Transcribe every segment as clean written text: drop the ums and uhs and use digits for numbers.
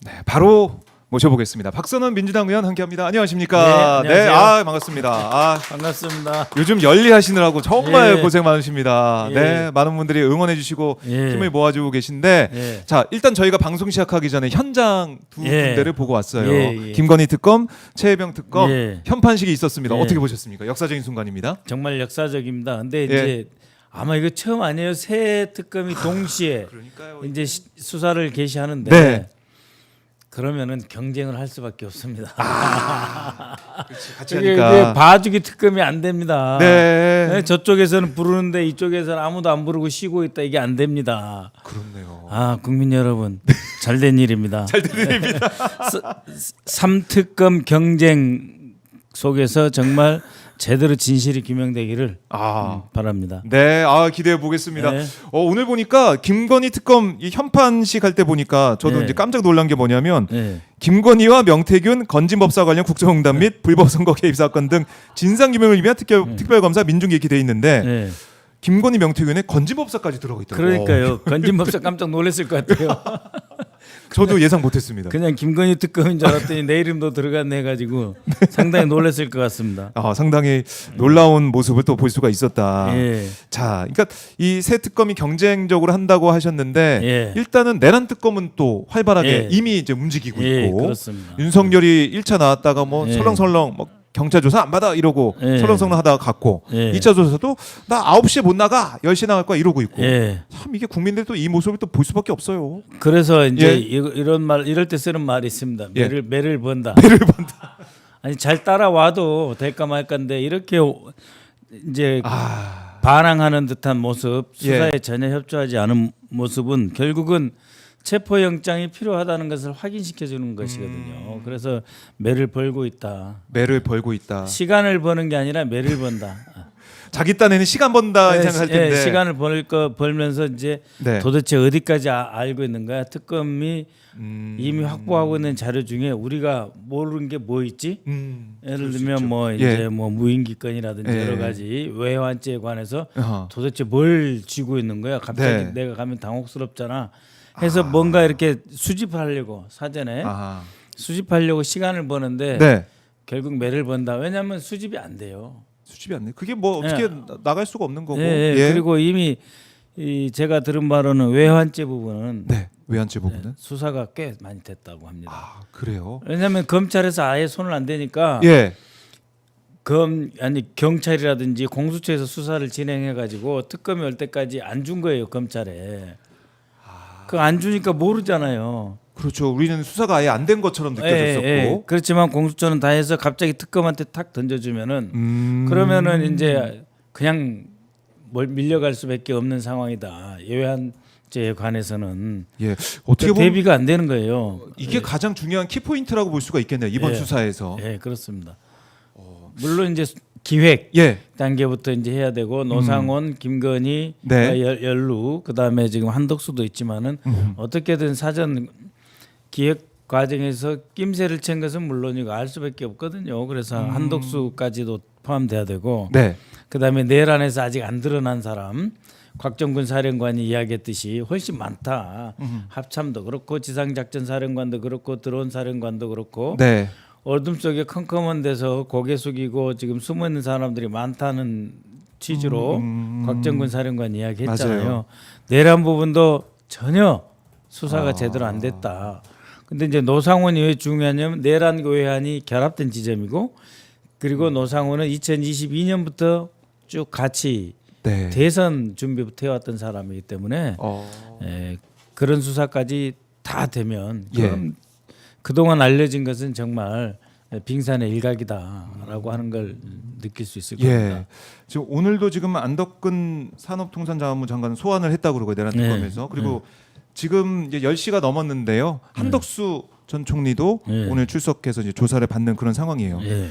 네, 바로 모셔보겠습니다. 박선원 민주당 의원 함께합니다. 안녕하십니까? 네, 안녕하세요. 반갑습니다. 반갑습니다. 요즘 열리하시느라고 정말 예. 고생 많으십니다. 예. 네, 많은 분들이 응원해주시고 예. 힘을 모아주고 계신데, 예. 자 일단 저희가 방송 시작하기 전에 현장 두 예. 군데를 보고 왔어요. 예. 김건희 특검, 최혜병 특검 예. 현판식이 있었습니다. 예. 어떻게 보셨습니까? 역사적인 순간입니다. 정말 역사적입니다. 근데 예. 이제 아마 이거 처음 아니에요. 새 특검이 동시에 그러니까요. 이제 수사를 개시하는데 네. 그러면은 경쟁을 할 수밖에 없습니다. 그렇지, 같이 이게 하니까. 봐주기 특검이 안 됩니다. 네. 네, 저쪽에서는 부르는데 이쪽에서는 아무도 안 부르고 쉬고 있다. 이게 안 됩니다. 그렇네요. 아, 국민 여러분, 잘된 일입니다. 잘된 일입니다. 삼특검 경쟁 속에서 정말 제대로 진실이 규명되기를 바랍니다. 네, 기대해 보겠습니다. 네. 오늘 보니까 김건희 특검 이 현판식 할 때 보니까 저도 네. 이제 깜짝 놀란 게 뭐냐면 네. 김건희와 명태균 건진법사 관련 국정농단 및 불법선거 개입 사건 등 진상규명을 위한 특별검사 민중기획이 돼 있는데 네. 김건희 명태균에 건진법사까지 들어가 있더라고요. 그러니까요. 건진법사 깜짝 놀랐을 것 같아요. 저도 예상 못했습니다. 그냥 김건희 특검인 줄 알았더니 내 이름도 들어갔네 해가지고 상당히 놀랐을 것 같습니다. 상당히 놀라운 모습을 또 볼 수가 있었다. 예. 자, 그러니까 이 새 특검이 경쟁적으로 한다고 하셨는데 예. 일단은 내란 특검은 또 활발하게 예. 이미 이제 움직이고 예, 있고 그렇습니다. 윤석열이 1차 나왔다가 뭐 예. 설렁설렁 뭐 경찰 조사 안 받아 이러고 예. 설렁설렁 하다가 갔고 예. 2차 조사도 나 9시에 못 나가 10시에 나갈 거야 이러고 있고 예. 참 이게 국민들이 또 이 모습을 또 볼 수밖에 없어요. 그래서 이제 예. 이런 말 이럴 때 쓰는 말이 있습니다. 예. 매를 번다. 배를 본다. 아니 잘 따라와도 될까 말까인데 이렇게 이제 아, 반항하는 듯한 모습, 수사에 예. 전혀 협조하지 않은 모습은 결국은 체포영장이 필요하다는 것을 확인시켜 주는 것이거든요. 그래서 매를 벌고 있다. 매를 벌고 있다. 시간을 버는 게 아니라 매를 번다. 자기 딴에는 시간 번다 예, 생각할 텐데 시간을 벌면서 이제 네. 도대체 어디까지 알고 있는 거야? 특검이 이미 확보하고 있는 자료 중에 우리가 모르는 게 뭐 있지? 예를 들면 뭐 이제 예. 뭐 무인기권이라든지 예. 여러 가지 외환죄에 관해서 어허. 도대체 뭘 쥐고 있는 거야? 갑자기 네. 내가 가면 당혹스럽잖아. 해서 뭔가 이렇게 수집하려고 사전에 아하. 수집하려고 시간을 버는데 네. 결국 매를 번다. 왜냐하면 수집이 안 돼요. 수집이 안 돼. 그게 뭐 어떻게 예. 나갈 수가 없는 거고. 예, 예. 그리고 이미 제가 들은 바로는 외환죄 부분은 네. 외환죄 부분은 수사가 꽤 많이 됐다고 합니다. 그래요. 왜냐하면 검찰에서 아예 손을 안 대니까 예. 경찰이라든지 공수처에서 수사를 진행해 가지고 특검이 올 때까지 안 준 거예요 검찰에. 그 안 주니까 모르잖아요. 그렇죠. 우리는 수사가 아예 안 된 것처럼 느껴졌었고. 예. 그렇지만 공수처는 다 해서 갑자기 특검한테 탁 던져주면은 그러면은 이제 그냥 뭘 밀려갈 수밖에 없는 상황이다. 외환죄에 관해서는 예. 어떻게 보면 대비가 안 되는 거예요. 이게 가장 중요한 키포인트라고 볼 수가 있겠네요. 이번 예. 수사에서. 예, 그렇습니다. 물론 이제 기획 예. 단계부터 이제 해야 되고 노상원, 김건희, 네. 연루, 그다음에 지금 한덕수도 있지만은 어떻게든 사전 기획 과정에서 낌새를 챈 것은 물론이고 알 수밖에 없거든요. 그래서 한덕수까지도 포함돼야 되고 네. 그다음에 내란에서 아직 안 드러난 사람 곽정근 사령관이 이야기했듯이 훨씬 많다. 합참도 그렇고 지상작전 사령관도 그렇고 드론 사령관도 그렇고 네. 어둠 속에 컴컴한 데서 고개 숙이고 지금 숨어 있는 사람들이 많다는 취지로 곽정근 사령관 이야기했잖아요. 맞아요. 내란 부분도 전혀 수사가 제대로 안 됐다. 근데 이제 노상원이 왜 중요하냐면 내란과 외환이 결합된 지점이고 그리고 노상원은 2022년부터 쭉 같이 네. 대선 준비부터 해왔던 사람이기 때문에 그런 수사까지 다 되면 그럼 그동안 알려진 것은 정말 빙산의 일각이다라고 하는 걸 느낄 수 있을 겁니다. 예. 지금 오늘도 지금 안덕근 산업통상자원부 장관은 소환을 했다고 그러고요. 내란 특검에서. 그리고 지금 이제 10시가 넘었는데요. 한덕수 전 총리도 오늘 출석해서 이제 조사를 받는 그런 상황이에요. 예.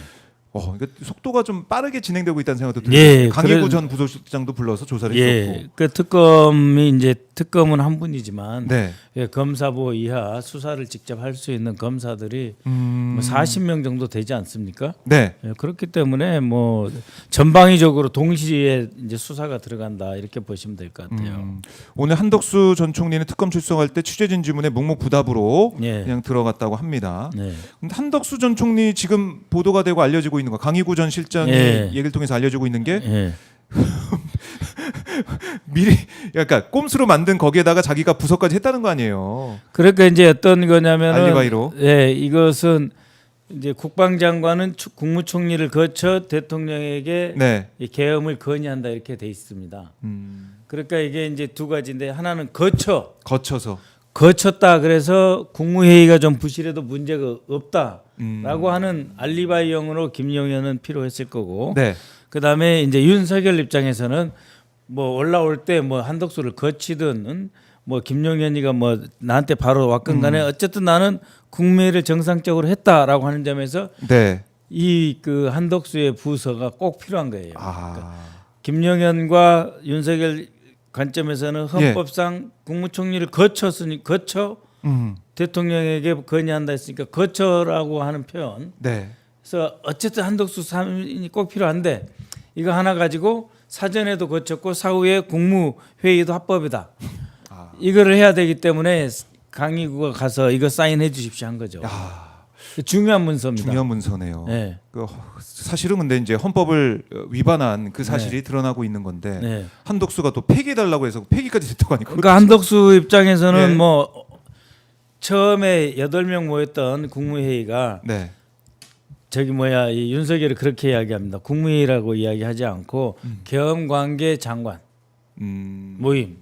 그러니까 속도가 좀 빠르게 진행되고 있다는 생각도 들고 예, 강희구 전 부소장도 불러서 조사를 했었고. 그 특검이 이제 특검은 한 분이지만 네. 예, 검사부 이하 수사를 직접 할 수 있는 검사들이 뭐 40명 정도 되지 않습니까? 네. 예, 그렇기 때문에 뭐 전방위적으로 동시에 이제 수사가 들어간다 이렇게 보시면 될 것 같아요. 오늘 한덕수 전 총리는 특검 출석할 때 취재진 질문에 묵묵부답으로 예. 그냥 들어갔다고 합니다. 네. 근데 한덕수 전 총리 지금 보도가 되고 알려지고 있는 거 강희구 전 실장이 예. 얘기를 통해서 알려지고 있는 게 예. 미리 그러니까 꼼수로 만든 거기에다가 자기가 부서까지 했다는 거 아니에요. 그러니까 이제 어떤 거냐면은 알리바이로. 예, 이것은 이제 국방장관은 국무총리를 거쳐 대통령에게 네. 이 계엄을 건의한다 이렇게 돼 있습니다. 음, 그러니까 이게 이제 두 가지인데 하나는 거쳐서. 거쳤다 그래서 국무회의가 좀 부실해도 문제가 없다라고 음. 하는 알리바이용으로 김용현은 필요했을 거고 네. 그다음에 이제 윤석열 입장에서는 뭐 올라올 때 뭐 한덕수를 거치든 뭐 김용현이가 뭐 나한테 바로 왔건 간에 어쨌든 나는 국무회의를 정상적으로 했다라고 하는 점에서 네. 이 그 한덕수의 부서가 꼭 필요한 거예요. 아. 김용현과 윤석열 관점에서는 예. 헌법상 국무총리를 거쳐 대통령에게 건의한다 했으니까 거쳐라고 하는 표현. 네. 그래서 어쨌든 한덕수 사인이 꼭 필요한데 이거 하나 가지고 사전에도 거쳤고 사후에 국무회의도 합법이다. 아. 이거를 해야 되기 때문에 강희구가 가서 이거 사인해 주십시오 한 거죠. 야, 중요한 문서입니다. 중요한 문서네요. 네. 그 사실은 근데 이제 헌법을 위반한 그 사실이 드러나고 있는 건데 네. 한덕수가 또 폐기해 달라고 해서 폐기까지 됐다고 하니까 그러니까 한덕수 입장에서는 예. 뭐 처음에 8명 모였던 국무회의가 네. 저기 뭐야 이 윤석열이 그렇게 이야기합니다. 국무회의라고 이야기하지 않고 계엄관계 장관 모임,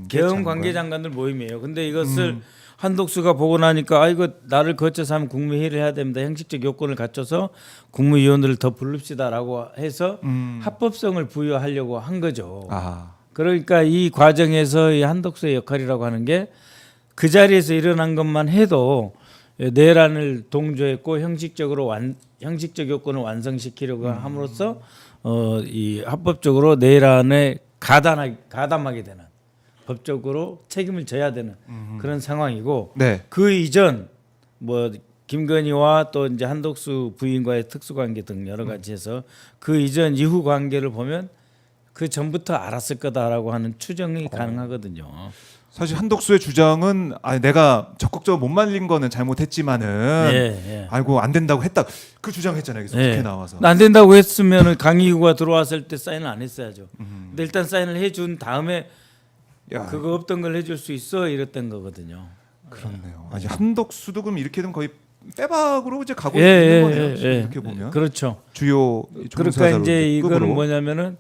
계엄관계 장관들 모임이에요. 근데 이것을 한덕수가 보고 나니까 아 이거 나를 거쳐서 하면 국무회의를 해야 됩니다. 형식적 요건을 갖춰서 국무위원들을 더 부릅시다라고 해서 합법성을 부여하려고 한 거죠. 아. 그러니까 이 과정에서 이 한덕수의 역할이라고 하는 게 그 자리에서 일어난 것만 해도 내란을 동조했고 형식적 요건을 완성시키려고 함으로써 이 합법적으로 내란에 가담하게 되는 법적으로 책임을 져야 되는 그런 상황이고 네. 그 이전 뭐 김건희와 또 이제 한덕수 부인과의 특수관계 등 여러 가지 해서 그 이전 이후 관계를 보면 그 전부터 알았을 거다라고 하는 추정이 가능하거든요. 사실 한덕수의 주장은 내가 적극적으로 못 말린 거는 잘못했지만은 예. 알고 안 된다고 했다. 그 주장했잖아요. 그래서 국회 나와서. 안 된다고 했으면 강희구가 들어왔을 때 사인을 안 했어야죠. 근데 일단 사인을 해준 다음에 야, 그거 없던 걸 해줄 수 있어 이랬던 거거든요. 그렇네요. 아니 한덕수도 그럼 이렇게 되면 거의 빼박으로 이제 가고 있는 거네요. 이렇게 보면 그렇죠. 주요 그러니까 이제 이거는 급으로. 뭐냐면은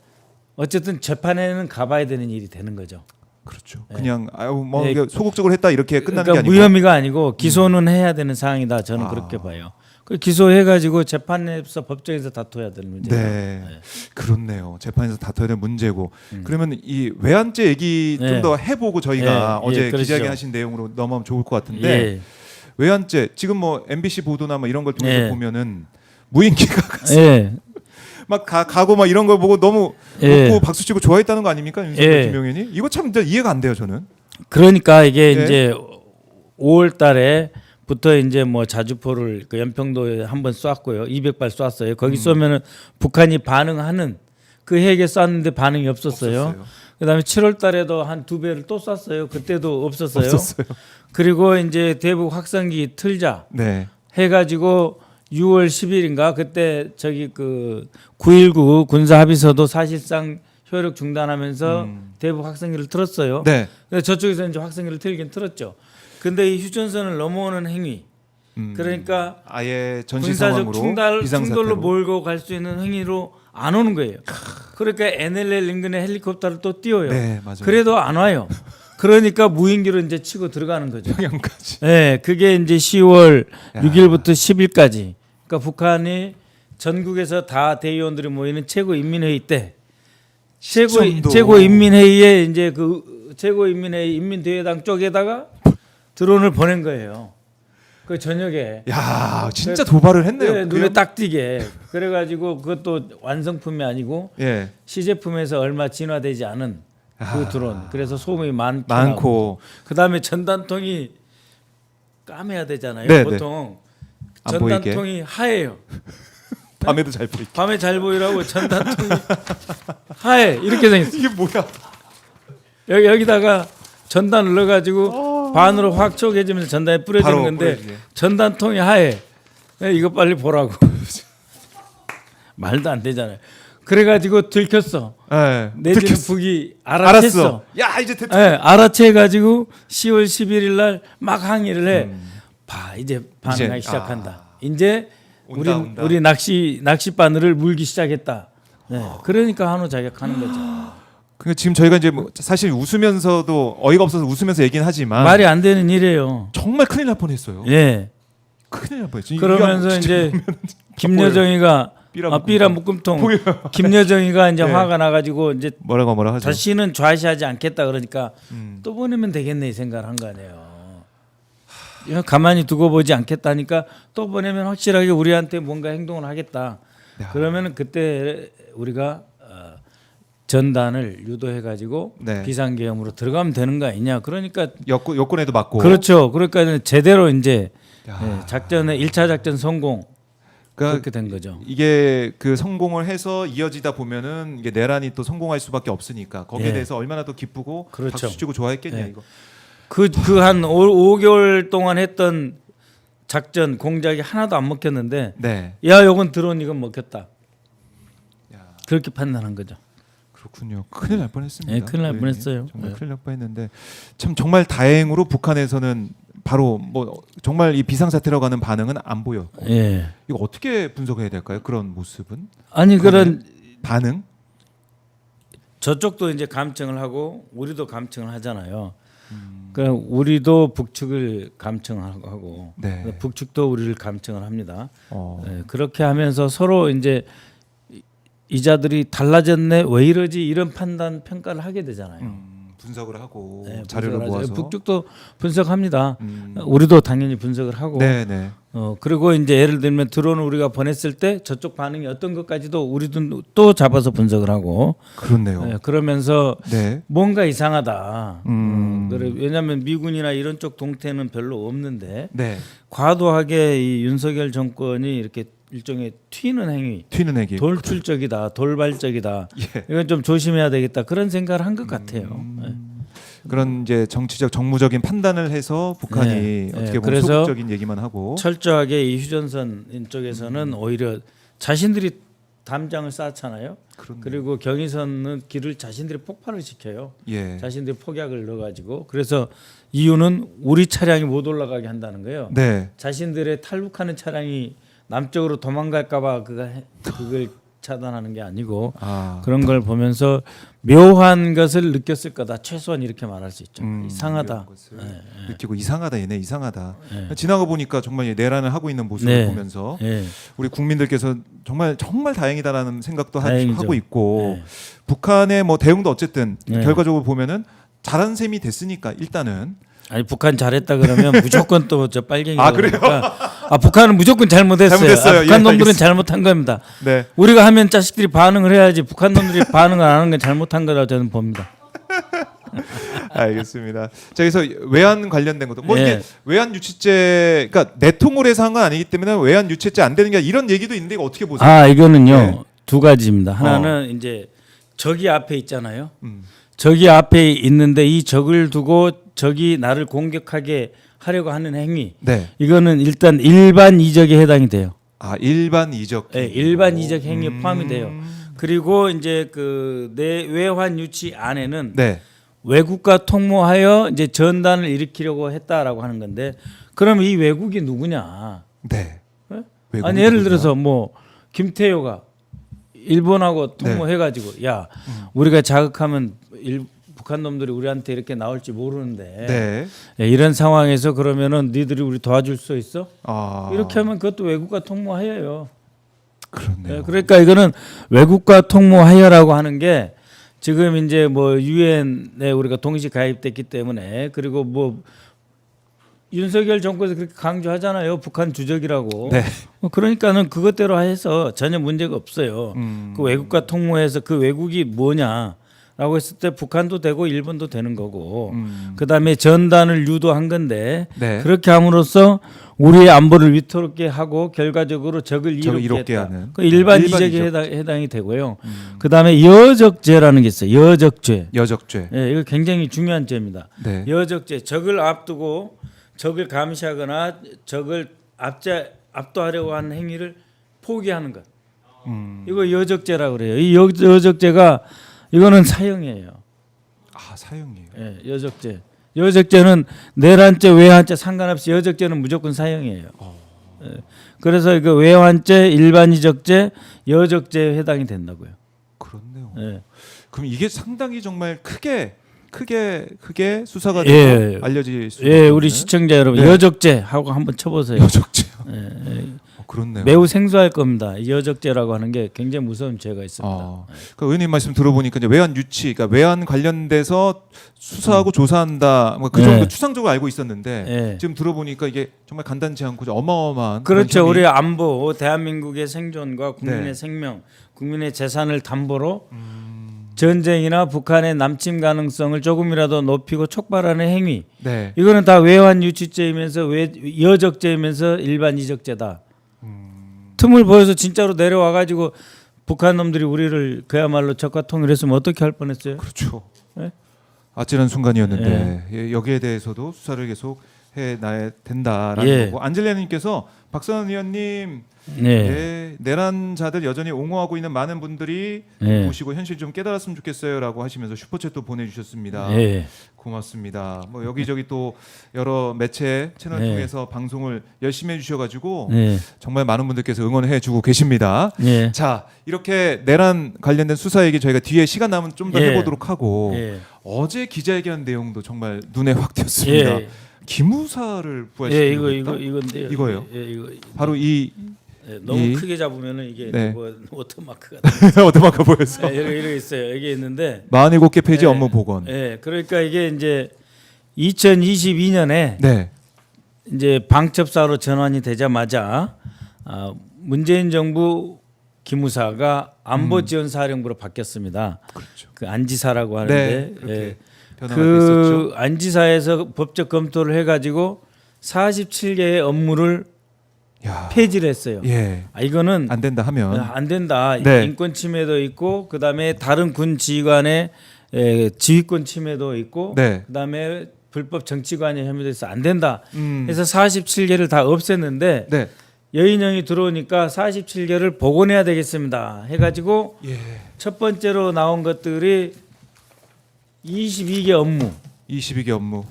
어쨌든 재판에는 가봐야 되는 일이 되는 거죠. 그렇죠. 그냥 뭐 이게 소극적으로 했다 이렇게 끝나는 그러니까 게 아니고 무혐의가 아니고 기소는 해야 되는 상황이다. 저는 그렇게 봐요. 그 기소해가지고 재판에서 법정에서 다퉈야 되는 문제죠. 네. 그렇네요. 재판에서 다퉈야 되는 문제고. 그러면 이 외환죄 얘기 좀 더 해보고 저희가 어제 그렇죠. 기자회견하신 내용으로 넘어가면 좋을 것 같은데 예. 외환죄 지금 뭐 MBC 보도나 뭐 이런 걸 통해서 보면은 무인기가 예. 막 가고 막 이런 걸 보고 너무 웃고 박수 치고 좋아했다는 거 아닙니까 윤석열 김용현이? 이거 참 진짜 이해가 안 돼요 저는. 그러니까 이게 이제 5월달에부터 이제 뭐 자주포를 그 연평도에 한번 쐈고요, 200발 쐈어요. 거기 쏘면은 북한이 반응하는 그 핵에 쐈는데 반응이 없었어요. 그다음에 7월달에도 한 2배를 또 쐈어요. 그때도 없었어요. 그리고 이제 대북 확성기 틀자 해가지고 6월 10일인가 그때 저기 그 9.19 군사 합의서도 사실상 효력 중단하면서 대북 확성기를 틀었어요. 네. 근데 저쪽에서 이제 확성기를 틀긴 틀었죠. 근데 이 휴전선을 넘어오는 행위, 그러니까 아예 전시 군사적 상황으로 충돌로 몰고 갈 수 있는 행위로 안 오는 거예요. 그러니까 NLL 인근에 헬리콥터를 또 띄워요. 네, 맞아요. 그래도 안 와요. 그러니까 무인기로 이제 치고 들어가는 거죠. 평양까지. 네, 그게 이제 10월 6일부터 10일까지. 그러니까 북한이 전국에서 다 대의원들이 모이는 최고인민회의 때 최고인민회의에 이제 그 최고인민회의 인민대회당 쪽에다가 드론을 보낸 거예요. 그 저녁에. 야, 진짜 도발을 했네요. 네, 눈에 딱 띄게. 그래가지고 그것도 완성품이 아니고 시제품에서 얼마 진화되지 않은 그 드론. 그래서 소음이 많고. 그다음에 전단통이 까매야 되잖아요. 네, 보통 안 보이게. 전단통이 하얘요. 밤에도 잘 보이게. 밤에 잘 보이라고 전단통이 하얘 이렇게 생겼어. 이게 뭐야? 여기다가 전단을 넣어가지고 반으로 확 쪼개지면서 전단에 뿌려주는 바로 건데 뿌려지게. 전단통이 하얘. 이거 빨리 보라고. 말도 안 되잖아요. 그래가지고 들켰어. 네. 내지는 북이 알아챘어. 알았어. 야 이제 됐다. 네, 알아채가지고 10월 11일 날 막 항의를 해. 봐 이제 반응하기 이제, 시작한다. 이제 온다. 우리 낚시 바늘을 물기 시작했다. 네, 그러니까 한우 자격하는 거죠. 그러니까 지금 저희가 이제 뭐 사실 웃으면서도 어이가 없어서 웃으면서 얘기는 하지만 말이 안 되는 일이에요. 정말 큰일 날 뻔했어요. 예. 큰일 날 뻔했죠. 그러면서 이제 김여정이가 삐라 묶음통 김여정이가 이제 네. 화가 나가지고 이제 뭐라고 하죠. 다시는 좌시하지 않겠다 그러니까 또 보내면 되겠네 이 생각을 한 거 아니에요. 가만히 두고 보지 않겠다니까 또 보내면 확실하게 우리한테 뭔가 행동을 하겠다. 그러면은 그때 우리가 전단을 유도해가지고 네. 비상계엄으로 들어가면 되는 거 아니냐. 그러니까 여권에도 맞고. 그렇죠. 그러니까 제대로 이제 야. 작전의 1차 작전 성공 그러니까 그렇게 된 거죠. 이게 그 성공을 해서 이어지다 보면은 이게 내란이 또 성공할 수밖에 없으니까 거기에 예. 대해서 얼마나 더 기쁘고 그렇죠. 박수 치고 좋아했겠냐 예. 이거. 그 한 5개월 동안 했던 작전 공작이 하나도 안 먹혔는데 네. 야 요건 드론 이건 먹혔다. 야, 그렇게 판단한 거죠. 그렇군요. 큰일 날 뻔했습니다. 예, 큰일 날 네, 뻔했어요. 정말 네. 큰일 날 뻔했는데 참 정말 다행으로 북한에서는 바로 뭐 정말 이 비상사태라고 하는 반응은 안 보였고 예. 이거 어떻게 분석해야 될까요? 그런 모습은 아니 그런 반응? 저쪽도 이제 감청을 하고 우리도 감청을 하잖아요. 그러니까 우리도 북측을 감청하고 네. 북측도 우리를 감청을 합니다. 어. 예, 그렇게 하면서 서로 이제 이자들이 달라졌네 왜 이러지 이런 판단 평가를 하게 되잖아요. 분석을 하고 네, 자료를 분석을 하죠. 모아서 북측도 분석합니다. 우리도 당연히 분석을 하고 네네. 그리고 이제 예를 들면 드론을 우리가 보냈을 때 저쪽 반응이 어떤 것까지도 우리도 또 잡아서 분석을 하고 그렇네요. 예, 그러면서 네. 뭔가 이상하다. 음. 왜냐하면 미군이나 이런 쪽 동태는 별로 없는데 네. 과도하게 이 윤석열 정권이 이렇게 일종의 튀는 행위, 튀는 애기. 돌출적이다, 돌발적이다. 예. 이건 좀 조심해야 되겠다. 그런 생각을 한 것 같아요. 예. 그런 이제 정치적 정무적인 판단을 해서 북한이 네. 어떻게 네. 보면 그래서 소극적인 얘기만 하고 철저하게 이 휴전선 쪽에서는 오히려 자신들이 담장을 쌓잖아요. 그렇네요. 그리고 경의선은 길을 자신들이 폭발을 시켜요. 예. 자신들이 폭약을 넣어가지고 그래서 이유는 우리 차량이 못 올라가게 한다는 거예요. 네. 자신들의 탈북하는 차량이 남쪽으로 도망갈까봐 그걸 차단하는 게 아니고 아. 그런 걸 보면서 묘한 것을 느꼈을 거다. 최소한 이렇게 말할 수 있죠. 이상하다. 이런 것을 네, 느끼고 이상하다 얘네 이상하다. 네. 지나가 보니까 정말 내란을 하고 있는 모습을 네. 보면서 예. 우리 국민들께서 정말 다행이다라는 생각도 다행이죠. 하고 있고 네. 북한의 뭐 대응도 어쨌든 네. 결과적으로 보면은 잘한 셈이 됐으니까 일단은 아니 북한 잘했다 그러면 무조건 또 저 빨갱이. 아, 그래요? 북한은 무조건 잘못했어요. 잘못했어요. 북한 예, 놈들은 알겠습니다. 잘못한 겁니다. 네. 우리가 하면 자식들이 반응을 해야지. 북한 놈들이 반응을 안 하는 건 잘못한 거라고 저는 봅니다. 알겠습니다. 자, 그래서 외환 관련된 것도 뭐 예. 이게 외환 유치죄, 그러니까 내통을 해서 한 건 아니기 때문에 외환 유치죄 안 되는 게 이런 얘기도 있는데 이거 어떻게 보세요? 아 이거는요 네. 두 가지입니다. 하나는 이제 적이 앞에 있잖아요. 음. 적이 앞에 있는데 이 적을 두고 적이 나를 공격하게 하려고 하는 행위. 네. 이거는 일단 일반 이적에 해당이 돼요. 아 일반 이적. 네, 일반 이적 행위에 포함이 돼요. 그리고 이제 그 내외환 유치 안에는 네. 외국과 통모하여 이제 전단을 일으키려고 했다라고 하는 건데 그럼 이 외국이 누구냐? 네. 네? 외국이 아니 예를 누구냐? 들어서 뭐 김태효가 일본하고 통모해가지고 야 우리가 자극하면 북한 놈들이 우리한테 이렇게 나올지 모르는데 네. 야, 이런 상황에서 그러면은 니들이 우리 도와줄 수 있어? 아 이렇게 하면 그것도 외국과 통모하여요. 그렇네요. 네, 그러니까 이거는 외국과 통모하여라고 하는 게 지금 이제 뭐 유엔에 우리가 동시 가입됐기 때문에 그리고 뭐 윤석열 정권에서 그렇게 강조하잖아요. 북한 주적이라고. 네. 그러니까는 그것대로 해서 전혀 문제가 없어요. 음. 그 외국과 통모해서 그 외국이 뭐냐라고 라고 했을 때 북한도 되고 일본도 되는 거고 그다음에 전단을 유도한 건데 네. 그렇게 함으로써 우리의 안보를 위태롭게 하고 결과적으로 적을 이롭게 했다. 하는 그 일반 이적에 해당이 되고요. 그다음에 여적죄라는 게 있어요. 여적죄. 예, 이거 굉장히 중요한 죄입니다. 네. 여적죄. 적을 앞두고 적을 감시하거나 적을 압도하려고 하는 행위를 포기하는 것. 이거 여적죄라고 그래요. 이 여적죄가 이거는 사형이에요. 아, 사형이에요. 예, 여적죄. 여적죄는 내란죄, 외환죄 상관없이 여적죄는 무조건 사형이에요. 예, 그래서 이거 외환죄, 일반 이적죄, 여적죄에 해당이 된다고요. 그렇네요. 예. 그럼 이게 상당히 정말 크게 수사가 예. 돼서 알려질 수 예, 우리 시청자 여러분 네. 여적죄 하고 한번 쳐보세요. 여적죄. 예, 그렇네요. 매우 생소할 겁니다. 이 여적죄라고 하는 게 굉장히 무서운 죄가 있습니다. 그 의원님 말씀 들어보니까 이제 외환 유치, 그러니까 외환 관련돼서 수사하고 조사한다. 뭐 그 정도 네. 추상적으로 알고 있었는데 네. 지금 들어보니까 이게 정말 간단치 않고 어마어마한 그렇죠. 그런 혐의. 우리 안보, 대한민국의 생존과 국민의 네. 생명, 국민의 재산을 담보로 전쟁이나 북한의 남침 가능성을 조금이라도 높이고 촉발하는 행위. 네. 이거는 다 외환 유치죄이면서 여적죄이면서 일반 이적죄다. 틈을 보여서 진짜로 내려와 가지고 북한 놈들이 우리를 그야말로 적과 통일했으면 어떻게 할 뻔했어요? 그렇죠. 네? 아찔한 순간이었는데 예, 여기에 대해서도 수사를 계속 해놔야 된다라는 예. 거고 안젤리아님께서 박선원 의원님 네. 네, 내란자들 여전히 옹호하고 있는 많은 분들이 네. 보시고 현실 좀 깨달았으면 좋겠어요라고 하시면서 슈퍼챗도 보내주셨습니다. 네. 고맙습니다. 뭐 여기저기 또 여러 매체 채널 네. 통해서 방송을 열심히 해주셔가지고 네. 정말 많은 분들께서 응원해주고 계십니다. 네. 자, 이렇게 내란 관련된 수사 얘기 저희가 뒤에 시간 남으면 좀 더 예. 해보도록 하고 예. 어제 기자회견 내용도 정말 눈에 확 띄었습니다. 예. 기무사를 예, 부활시키고 이건데요. 이거예요? 예, 이거 바로 이 예, 너무 이- 크게 잡으면은 이게 네. 뭐 워터마크가 어드마카 보였어. 예, 이렇게 있어요. 여기 있는데 47개 페이지 예. 업무 복원. 예, 그러니까 이게 이제 2022년에 네. 이제 방첩사로 전환이 되자마자 문재인 정부 기무사가 안보지원사령부로 바뀌었습니다. 그렇죠. 그 안지사라고 네. 하는데 그렇게 예, 변화가 됐었죠. 그 안지사에서 법적 검토를 해가지고 47개의 업무를 야. 폐지를 했어요. 예. 이거는 안 된다 하면 안 된다. 네. 인권 침해도 있고 그다음에 다른 군 지휘관의 지휘권 침해도 있고 네. 그다음에 불법 정치관여 혐의도 있어 안 된다. 음. 그래서 47개를 다 없앴는데 네. 여인형이 들어오니까 47개를 복원해야 되겠습니다. 해가지고 예. 첫 번째로 나온 것들이 22개 업무. 22개 업무.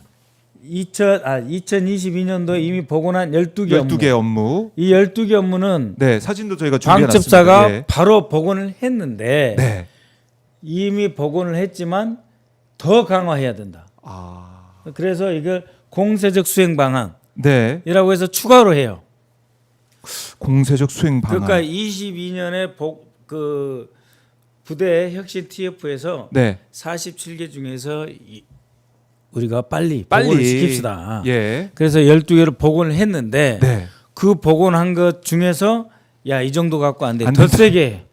2022년도에 이미 복원한 12개 업무. 12개 업무. 이 12개 업무는 네, 사진도 저희가 준비해 방첩사가 놨습니다. 예. 바로 복원을 했는데 네. 이미 복원을 했지만 더 강화해야 된다. 아. 그래서 이걸 공세적 수행 방안이라고 네. 해서 추가로 해요. 공세적 수행 방안. 그러니까 22년에 그 부대 혁신 TF에서 네. 47개 중에서 우리가 빨리 복원을 시킵시다. 예. 그래서 12개를 복원을 했는데 네. 그 복원한 것 중에서 야, 이 정도 갖고 안 돼. 안 더 된다. 세게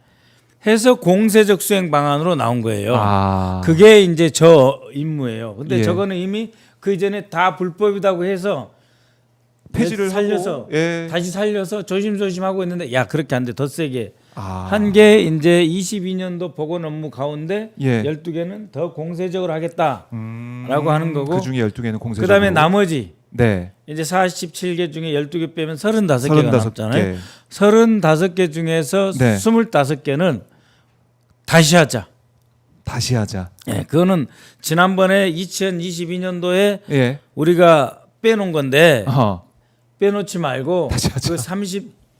해서 공세적 수행 방안으로 나온 거예요. 아. 그게 이제 저 임무예요. 근데 예. 저거는 이미 그 이전에 다 불법이라고 해서 폐지를 살려서 하고, 예. 다시 살려서 조심조심 하고 있는데 야, 그렇게 안 돼. 더 세게. 아. 한 게 이제 22년도 복원 업무 가운데 예. 12개는 더 공세적으로 하겠다라고 하는 거고 그 중에 12개는 공세적으로. 그다음에 나머지 네. 이제 47개 중에 12개 빼면 35개가 35개. 남잖아요. 35개 중에서 네. 25개는 다시 하자. 다시 하자. 예, 그거는 지난번에 2022년도에 예. 우리가 빼놓은 건데 어허. 빼놓지 말고 다시 하자. 그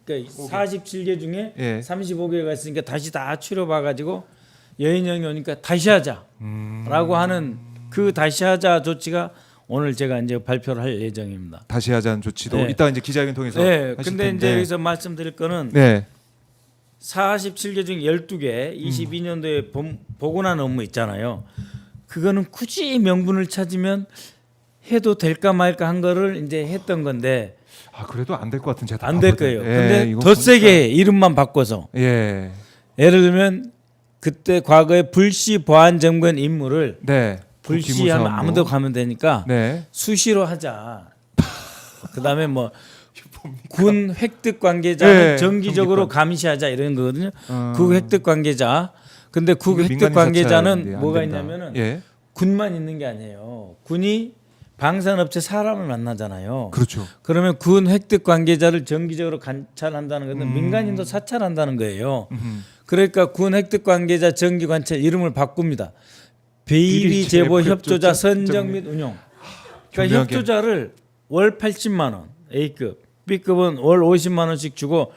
47개 중에 예. 35개가 있으니까 다시 다 추려봐 가지고 여인형이 오니까 다시 하자라고 하는 그 다시 하자 조치가 오늘 제가 이제 발표를 할 예정입니다. 다시 하자는 조치도 네. 이따 이제 기자회견 통해서 네, 하실 근데 텐데. 이제 여기서 말씀드릴 거는 네. 47개 중에 12개 22년도에 복원한 업무 있잖아요. 그거는 굳이 명분을 찾으면 해도 될까 말까 한 거를 이제 했던 건데 아, 그래도 안 될 것 같은 제가 안 될 거예요. 예, 근데 이거 더 보니까. 세게 이름만 바꿔서 예. 예를 들면 그때 과거에 불시 보안 점검 임무를 네. 불시하면 아무도 가면 되니까 네. 수시로 하자. 그다음에 뭐 군 획득 관계자는 네, 정기적으로 정기관. 감시하자 이런 거거든요. 국 획득 관계자. 근데 국 획득 민간인 관계자는 사찰인데 안 뭐가 된다. 있냐면은 예. 군만 있는 게 아니에요. 군이 방산업체 사람을 만나잖아요. 그렇죠. 그러면 군 획득 관계자를 정기적으로 관찰한다는 것은 민간인도 사찰한다는 거예요. 그러니까 군 획득 관계자 정기 관찰 이름을 바꿉니다. 비리 제보 협조자 선정 및 운용. 그러니까 교묘하게. 협조자를 월 80만 원 A급, B급은 월 50만 원씩 주고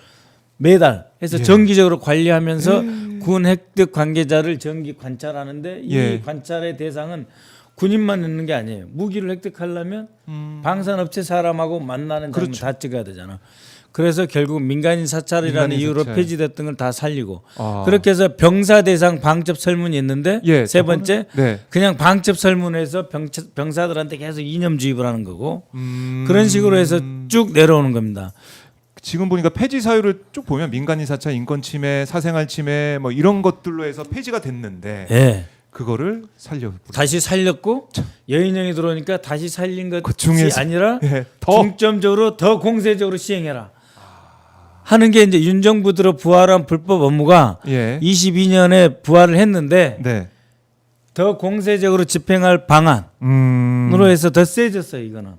매달 해서 예. 정기적으로 관리하면서 군 획득 관계자를 정기 관찰하는데 이 예. 관찰의 대상은 군인만 있는 게 아니에요. 무기를 획득하려면 방산업체 사람하고 만나는 장면 그렇죠. 다 찍어야 되잖아. 그래서 결국 민간인 사찰이라는 민간인 이유로 사찰. 폐지됐던 걸 다 살리고 아. 그렇게 해서 병사 대상 방첩 설문이 있는데 예, 세 번째 네. 그냥 방첩 설문에서 병사들한테 계속 이념 주입을 하는 거고 그런 식으로 해서 쭉 내려오는 겁니다. 지금 보니까 폐지 사유를 쭉 보면 민간인 사찰, 인권 침해, 사생활 침해 뭐 이런 것들로 해서 폐지가 됐는데 예. 그거를 살려. 다시 살렸고 여인형이 들어오니까 다시 살린 것이 그 중에서- 아니라 예. 더 중점적으로 더 공세적으로 시행해라 하는 게 이제 윤 정부 들어 부활한 불법 업무가 예. 22년에 부활을 했는데 네. 더 공세적으로 집행할 방안으로 해서 더 세졌어요 이거는.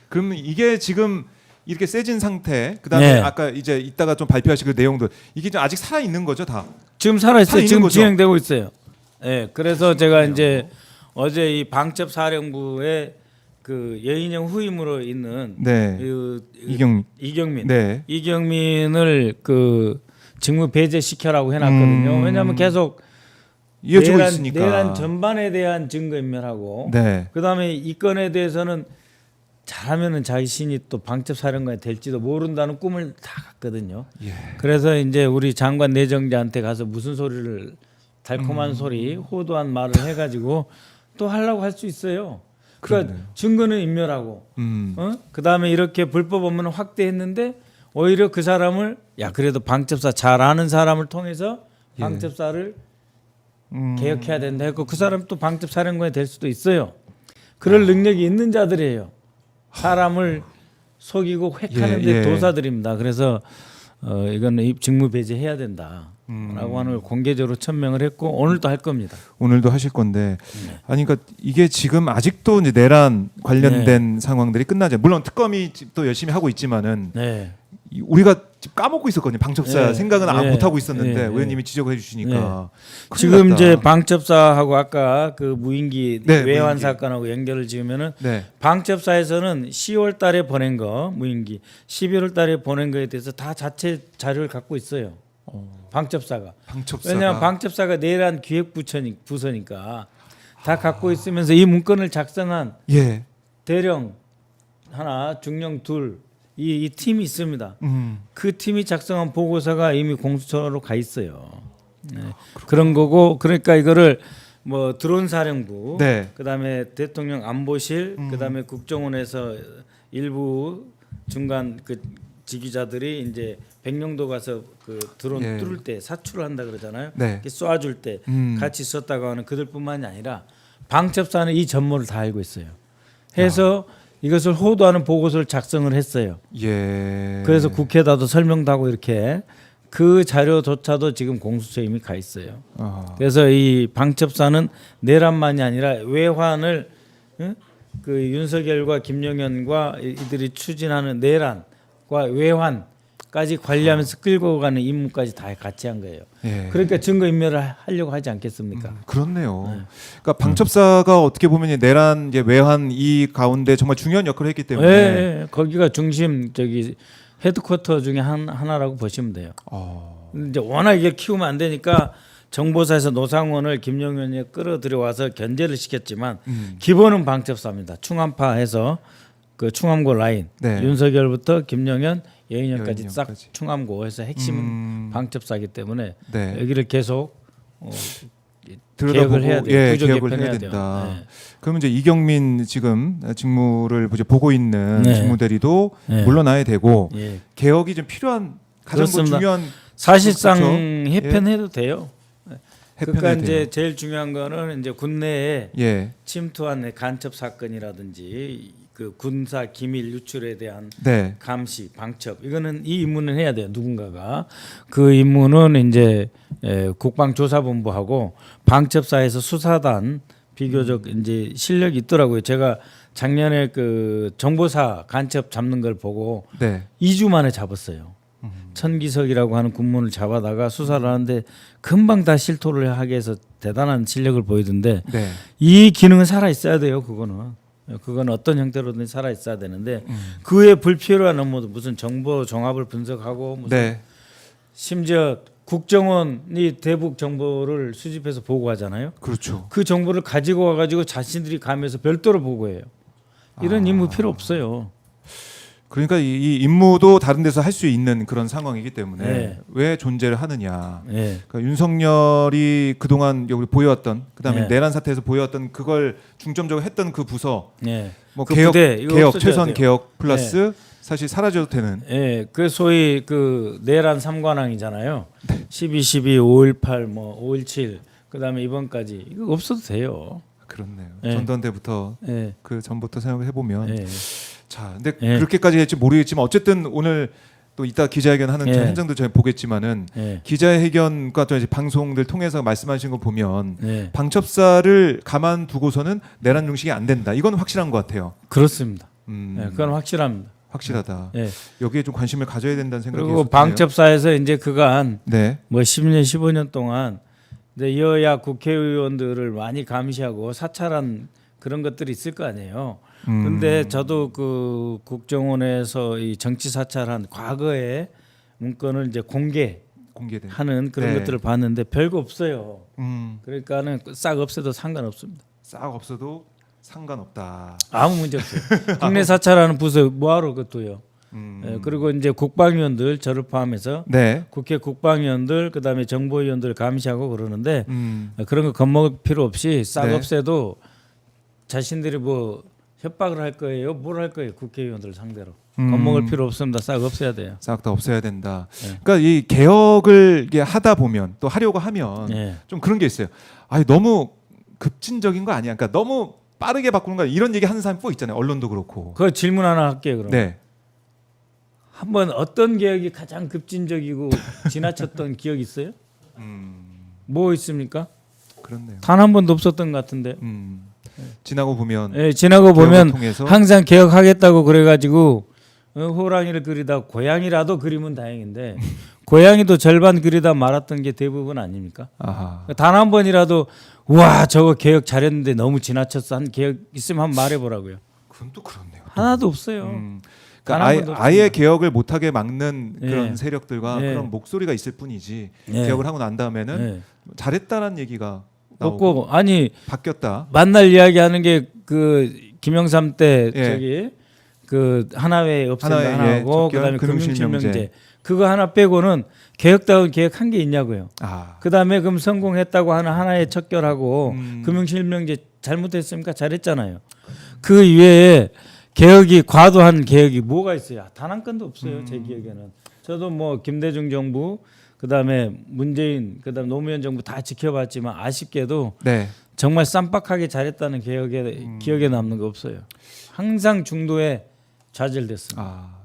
그러면 이게 지금 이렇게 세진 상태, 그다음에 네. 아까 이제 이따가 좀 발표하실 그 내용들 이게 좀 아직 살아 있는 거죠, 다? 지금 살아있어요. 살아있는 지금 거죠? 진행되고 있어요. 예, 그래서 제가 이제 어제 이 방첩사령부의 그 여인형 후임으로 있는 네. 그 이경민. 네. 이경민을 그 직무 배제시켜라고 해놨거든요. 왜냐하면 계속 이어지고 내란, 있으니까. 내란 전반에 대한 증거인멸하고 네. 그다음에 이 건에 대해서는 잘하면은 자신이 또 방첩사령관이 될지도 모른다는 꿈을 다 갖거든요. 예. 그래서 이제 우리 장관 내정자한테 가서 무슨 소리를 달콤한 소리, 호도한 말을 해가지고 또 하려고 할 수 있어요. 그러니까 그렇네요. 증거는 인멸하고, 그다음에 이렇게 불법 업무는 확대했는데 오히려 그 사람을 야 그래도 방첩사 잘 아는 사람을 통해서 예. 방첩사를 개혁해야 된다 했고 그 사람 또 방첩사령관이 될 수도 있어요. 그럴 능력이 있는 자들이에요. 사람을 속이고 획하는 데 예. 도사들입니다. 그래서 이거는 직무 배제해야 된다라고 하는 걸 공개적으로 천명을 했고 오늘도 할 겁니다. 오늘도 하실 건데 아니 그러니까 이게 지금 아직도 이제 내란 관련된 상황들이 끝나지 물론 특검이 또 열심히 하고 있지만은 네. 우리가 지금 까먹고 있었거든요. 방첩사 네. 생각은 네. 못 하고 있었는데 네. 의원님이 지적을 해주시니까 큰일 지금 났다. 이제 방첩사하고 아까 그 무인기 네, 외환 무인기. 사건하고 연결을 지으면은 네. 방첩사에서는 10월 달에 보낸 거 무인기 11월 달에 보낸 거에 대해서 다 자체 자료를 갖고 있어요. 방첩사가. 방첩사가 왜냐하면 방첩사가 내란 기획부서니까 다 갖고 있으면서 이 문건을 작성한 예. 대령 하나, 중령 둘, 이 팀이 있습니다. 그 팀이 작성한 보고서가 이미 공수처로 가 있어요. 네. 그런 거고 그러니까 이거를 뭐 드론 사령부, 네. 그다음에 대통령 안보실, 그다음에 국정원에서 일부 중간 그 지휘자들이 이제 백령도 가서 그 드론 예. 뚫을 때 사출을 한다 그러잖아요. 네. 이렇게 쏴줄 때 같이 썼다고 하는 그들뿐만이 아니라 방첩사는 이 전모를 다 알고 있어요. 해서 이것을 호도하는 보고서를 작성을 했어요. 예. 그래서 국회에다도 설명도 하고 이렇게 그 자료조차도 지금 공수처에 이미 가 있어요. 아. 그래서 이 방첩사는 내란만이 아니라 외환을 그 윤석열과 김용현과 이들이 추진하는 내란과 외환까지 관리하면서 끌고 가는 임무까지 다 같이 한 거예요. 예. 그러니까 증거 인멸을 하려고 하지 않겠습니까? 그렇네요. 그러니까 방첩사가 어떻게 보면 이제 내란 이제 외환 이 가운데 정말 중요한 역할을 했기 때문에 예, 거기가 중심 저기 헤드쿼터 중에 하나라고 보시면 돼요. 이제 워낙 이게 키우면 안 되니까 정보사에서 노상원을 김용현이 끌어들여와서 견제를 시켰지만 기본은 방첩사입니다. 충암파해서 그 충암고 라인 네. 윤석열부터 김용현, 여인형까지 싹 여인형까지. 충암고에서 핵심은 방첩사이기 때문에 네. 여기를 계속 들여다보고 개혁을 해야 돼요. 예, 구조 개혁을 개편해야 해야 돼요. 된다. 네. 그러면 이제 이경민 지금 직무를 이제 보고 있는 네. 직무대리도 네. 물러나야 되고 예. 개혁이 좀 필요한 가장 그렇습니다. 중요한 사실상 그렇죠? 해편해도 돼요. 그러니까 해편에 이제 제일 중요한 거는 이제 군내에 예. 침투한 간첩 사건이라든지 그 군사 기밀 유출에 대한 네. 감시, 방첩 이거는 이 임무는 해야 돼요. 누군가가 그 임무는 이제 국방조사본부하고 방첩사에서 수사단 비교적 이제 실력이 있더라고요. 제가 작년에 그 정보사 간첩 잡는 걸 보고 네. 2주 만에 잡았어요. 천기석이라고 하는 군문을 잡아다가 수사를 하는데 금방 다 실토를 하게 해서 대단한 실력을 보이던데 네. 이 기능은 살아 있어야 돼요. 그건 어떤 형태로든 살아 있어야 되는데 그에 불필요한 업무도 무슨 정보 종합을 분석하고 무슨 네. 심지어 국정원이 대북 정보를 수집해서 보고하잖아요. 그렇죠. 그 정보를 가지고 와가지고 자신들이 가면서 별도로 보고해요. 이런 임무 필요 없어요. 그러니까 이 임무도 다른 데서 할 수 있는 그런 상황이기 때문에 네. 왜 존재를 하느냐. 네. 그러니까 윤석열이 그동안 여기 보여왔던 그다음에 네. 내란 사태에서 보여왔던 그걸 중점적으로 했던 그 부서 네. 뭐 그 개혁 부대, 이거 개혁 없어져야 최소한 돼요. 개혁 플러스 사실 사라져도 되는 예, 그 소위 그 내란 삼관왕이잖아요. 12, 12, 5.18, 뭐 5.17, 그다음에 이번까지 이거 없어도 돼요. 그렇네요. 네. 전두환 때부터 예, 그 전부터 생각을 해보면 예, 자, 근데 예. 그렇게까지 할지 모르겠지만 어쨌든 오늘 또 이따 기자회견 하는 예. 저 현장도 저희 보겠지만은 예, 기자회견과 또 이제 방송들 통해서 말씀하신 거 보면 예. 방첩사를 가만두고서는 내란 중식이 안 된다. 이건 확실한 것 같아요. 그렇습니다. 예, 그건 확실합니다. 확실하다. 예. 여기에 좀 관심을 가져야 된다는 생각이 그리고 계속 드네요. 방첩사에서 이제 그간 네. 뭐 10년, 15년 동안 이제 여야 국회의원들을 많이 감시하고 사찰한 그런 것들이 있을 거 아니에요. 근데 저도 그 국정원에서 이 정치 사찰한 과거의 문건을 이제 공개하는 공개된 그런 네. 것들을 봤는데 별거 없어요. 음, 그러니까는 싹 없애도 상관없습니다. 싹 없어도 상관없다. 아무 문제 없어요. 국내 사찰하는 부서 뭐하러 그것도요. 예, 그리고 이제 국방위원들 저를 포함해서 네. 국회 국방위원들 그다음에 정보위원들 감시하고 그러는데 음, 그런 거 겁먹을 필요 없이 싹 네. 없애도 자신들이 뭐 협박을 할 거예요. 뭘 할 거예요. 국회의원들 상대로. 겁먹을 필요 없습니다. 싹 없애야 돼요. 싹 다 없애야 된다. 네. 그러니까 이 개혁을 이게 하다 보면 또 하려고 하면 예. 좀 그런 게 있어요. 아니 너무 급진적인 거 아니야? 그러니까 너무 빠르게 바꾸는 거 이런 얘기 하는 사람 꼭 있잖아요. 언론도 그렇고. 그 질문 하나 할게요. 그럼. 네. 한번 어떤 개혁이 가장 급진적이고 지나쳤던 기억 있어요? 뭐 있습니까? 그렇네요. 단 한 번도 없었던 것 같은데. 지나고 보면 예, 지나고 개혁을 보면 통해서 항상 개혁하겠다고 그래가지고 호랑이를 그리다 고양이라도 그리면 다행인데 고양이도 절반 그리다 말았던 게 대부분 아닙니까? 아하. 단 한 번이라도 와 저거 개혁 잘했는데 너무 지나쳤어 한 개혁 있으면 한번 말해보라고요. 그건 또 그렇네요. 하나도 없어요. 그러니까 단한 번도 아예 없습니다. 개혁을 못하게 막는 예. 그런 세력들과 예. 그런 목소리가 있을 뿐이지 예. 개혁을 하고 난 다음에는 예. 잘했다는 얘기가 나오고 없고 아니 바뀌었다. 만날 이야기하는 게 그 김영삼 때 예. 저기 그 하나회 없앤다 하나회, 하나하고 예, 그다음에 금융실명제. 금융실명제 그거 하나 빼고는 개혁다운 개혁 한 게 있냐고요. 아. 그다음에 그럼 성공했다고 하는 하나의 척결하고 음. 금융실명제 잘못했습니까? 잘했잖아요. 그 이외에 개혁이 과도한 개혁이 뭐가 있어요? 단 한 건도 없어요. 제 기억에는. 저도 뭐 김대중 정부 그다음에 문재인 그다음 노무현 정부 다 지켜봤지만 아쉽게도 네. 정말 쌈박하게 잘했다는 기억에 남는 거 없어요. 항상 중도에 좌절됐습니다. 아.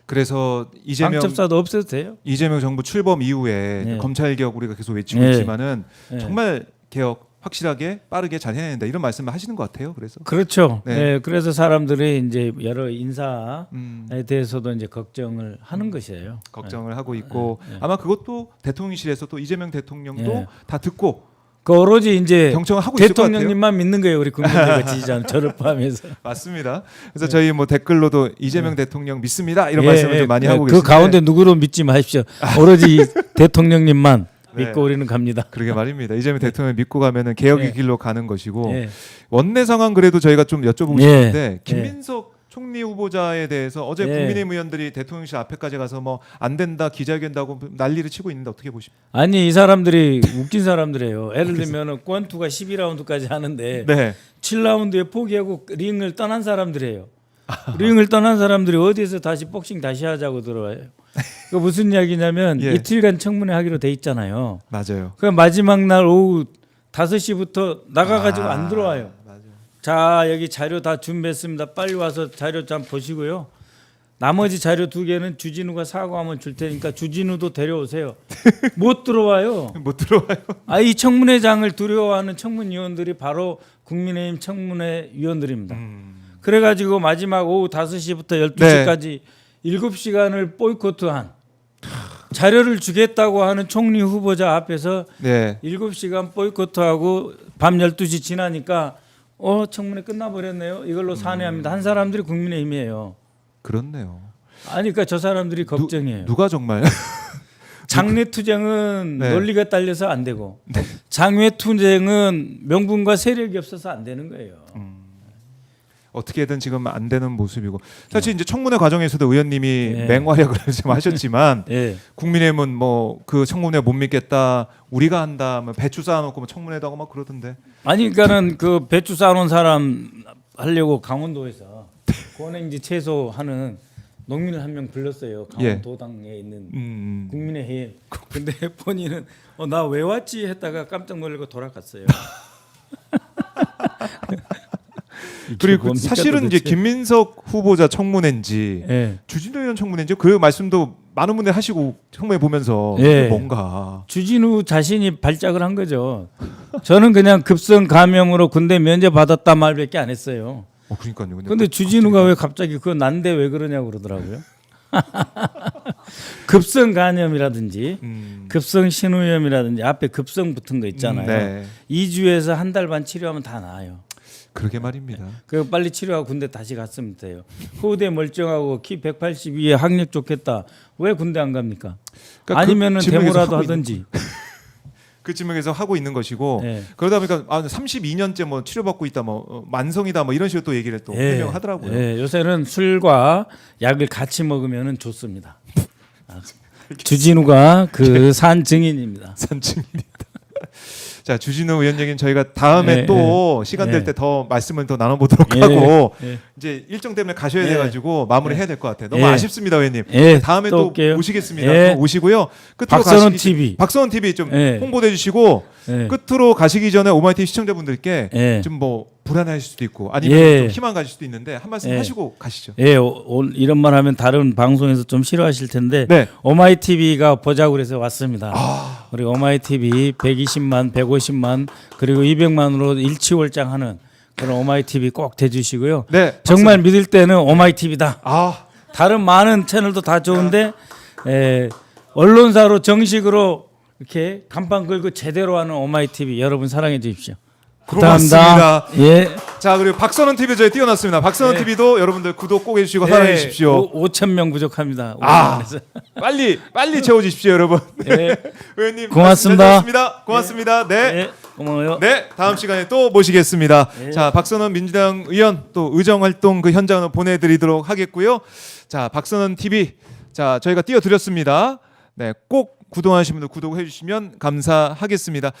그래서 방첩사도 없애도 돼요. 이재명 정부 출범 이후에 네. 검찰 개혁 우리가 계속 외치고 네. 있지만은 네. 정말 개혁 확실하게 빠르게 잘 해야 된다 이런 말씀을 하시는 것 같아요. 그래서 그렇죠. 네. 네. 그래서 사람들이 이제 여러 인사에 음, 대해서도 이제 걱정을 하는 것이에요. 걱정을 하고 있고 네. 아마 그것도 대통령실에서 또 이재명 대통령도 네. 다 듣고 그 오로지 이제 경청을 하고 있을 것 같아요. 대통령님만 믿는 거예요. 우리 국민들과 지지자는 저를 포함해서. 맞습니다. 그래서 저희 뭐 댓글로도 이재명 대통령 믿습니다 이런 예, 말씀을 예, 좀 많이 예, 하고 그 계신데 가운데 누구로 믿지 마십시오. 오로지 이 대통령님만 네. 믿고 우리는 갑니다. 그러게 말입니다. 이재명 대통령 믿고 가면은 개혁의 예. 길로 가는 것이고 예. 원내 상황 그래도 저희가 좀 여쭤보고 예. 싶은데 김민석 총리 후보자에 대해서 어제 예. 국민의힘 의원들이 대통령실 앞에까지 가서 뭐 안 된다 기자회견다고 난리를 치고 있는데 어떻게 보십니까? 아니 이 사람들이 웃긴 사람들이에요. 예를 들면은 권투가 12라운드까지 하는데 네. 7라운드에 포기하고 링을 떠난 사람들이에요. 링을 떠난 사람들이 어디에서 다시 복싱 다시 하자고 들어와요. 그 무슨 이야기냐면 예. 이틀간 청문회 하기로 돼 있잖아요. 맞아요. 그 마지막 날 오후 5시부터 나가가지고 안 들어와요. 맞아요. 자, 여기 자료 다 준비했습니다. 빨리 와서 자료 좀 보시고요. 나머지 자료 2개는 주진우가 사과하면 줄 테니까 주진우도 데려오세요. 못 들어와요. 못 들어와요. 이 청문회장을 두려워하는 청문위원들이 바로 국민의힘 청문회 위원들입니다. 그래가지고 마지막 오후 5시부터 12시까지 7시간을 보이콧한 자료를 주겠다고 하는 총리 후보자 앞에서 네. 7시간 보이콧하고 밤 12시 지나니까 청문회 끝나버렸네요. 이걸로 산회합니다. 한 사람들이 국민의힘이에요. 그렇네요. 아니 그러니까 저 사람들이 걱정이에요. 누가 정말 장외 투쟁은 네. 논리가 딸려서 안 되고 장외 투쟁은 명분과 세력이 없어서 안 되는 거예요. 어떻게든 지금 안 되는 모습이고 사실 이제 청문회 과정에서도 의원님이 네. 맹활약을 좀 하셨지만 예. 국민의힘은 뭐 그 청문회 못 믿겠다 우리가 한다 뭐 배추 쌓아놓고 뭐 청문회도 하고 막 그러던데 아니 그러니까는 그 배추 쌓아놓은 사람 하려고 강원도에서 권행지 채소하는 농민을 한 명 불렀어요. 강원도당에 있는 국민의힘. 근데 본인은 나 왜 왔지 했다가 깜짝 놀라고 돌아갔어요. 그리고 사실은 이제 김민석 후보자 청문회인지 예. 주진우 의원 청문회인지 그 말씀도 많은 분들 하시고 청문회 보면서 예. 이게 뭔가 주진우 자신이 발작을 한 거죠. 저는 그냥 급성 감염으로 군대 면제 받았다 말밖에 안 했어요. 그러니까요. 근데 주진우가 왜 갑자기 그거 난데 왜 그러냐고 그러더라고요. 급성 간염이라든지 급성 신우염이라든지 앞에 급성 붙은 거 있잖아요. 네. 2주에서 한 달 반 치료하면 다 나아요. 그러게 말입니다. 그 빨리 치료하고 군대 다시 갔으면 돼요. 후대 멀쩡하고 키 182에 학력 좋겠다. 왜 군대 안 갑니까? 그러니까 아니면은 그 지명에서 데모라도 하고 하든지. 그 지명에서 하고 있는 것이고 네. 그러다 보니까 32년째 뭐 치료받고 있다 뭐 만성이다 뭐 이런 식으로 또 얘기를 또 해명하더라고요. 예, 요새는 술과 약을 같이 먹으면 좋습니다. 주진우가 그 산 증인입니다. 산증인이다. 자 주진우 의원 얘기는 저희가 다음에 예, 또 예. 시간 예. 될 때 더 말씀을 더 나눠보도록 예, 하고 예. 이제 일정 때문에 가셔야 예. 돼가지고 마무리해야 될 것 같아요. 너무 예. 아쉽습니다, 의원님. 예, 다음에 또 또 올게요. 오시겠습니다. 예. 또 오시고요. 끝으로 박선원 가시기- TV. 박선원 TV 좀 예. 홍보해 주시고 예. 끝으로 가시기 전에 오마이TV 시청자분들께 예. 좀 뭐 불안해하실 수도 있고 아니면 예. 좀 희망 가질 수도 있는데 한 말씀 예. 하시고 가시죠. 예, 이런 말 하면 다른 방송에서 좀 싫어하실 텐데 네. 오마이 TV가 보자고 그래서 왔습니다. 아. 우리 오마이 TV 120만, 150만 그리고 200만으로 일치월장하는 그런 오마이 TV 꼭 대주시고요. 네. 정말 믿을 때는 오마이 TV다. 아 다른 많은 채널도 다 좋은데 언론사로 정식으로 이렇게 간판 걸고 제대로 하는 오마이 TV 여러분 사랑해 주십시오. 고맙습니다. 예. 자 그리고 박선원 TV 저희 띄워놨습니다. 박선원 네. TV도 여러분들 구독 꼭 해주시고 사랑해 주십시오. 5천 명 부족합니다. 아 빨리 채워주십시오 여러분. 예. 의원님 고맙습니다. 말씀 잘 들었습니다. 고맙습니다. 네. 예. 고마워요. 네, 다음 시간에 또 모시겠습니다. 네. 자, 박선원 민주당 의원 또 의정 활동 그 현장을 보내드리도록 하겠고요. 자, 박선원 TV, 자 저희가 띄워드렸습니다. 네, 꼭 구독하신 분들 구독해 주시면 감사하겠습니다.